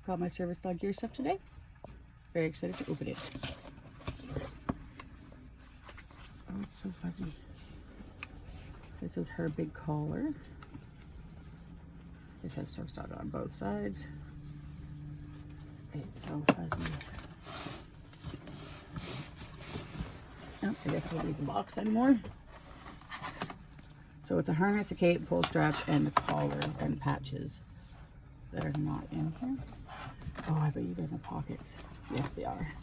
got my service dog gear stuff today. Very excited to open it. Oh, it's so fuzzy. This is her big collar. This has service dog on both sides. It's so fuzzy. Oh, I guess I don't need the box anymore. So it's a harness, a cape, pull strap, and a collar and patches that are not in here. Oh, I bet they're in the pockets. Yes, they are.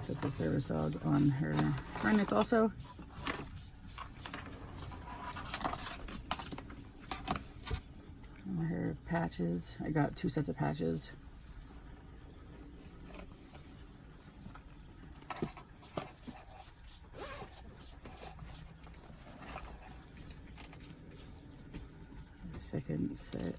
Just a service dog on her harness also. And her patches. I got 2 sets of patches. Second set.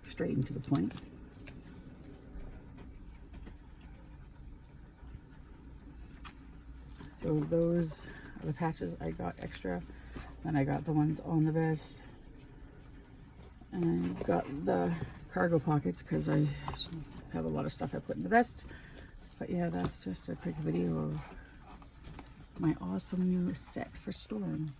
Straight into the point. So those are the patches I got extra. Then I got the ones on the vest. And I got the cargo pockets because I have a lot of stuff I put in the vest. But yeah, that's just a quick video of my awesome new set for Storm.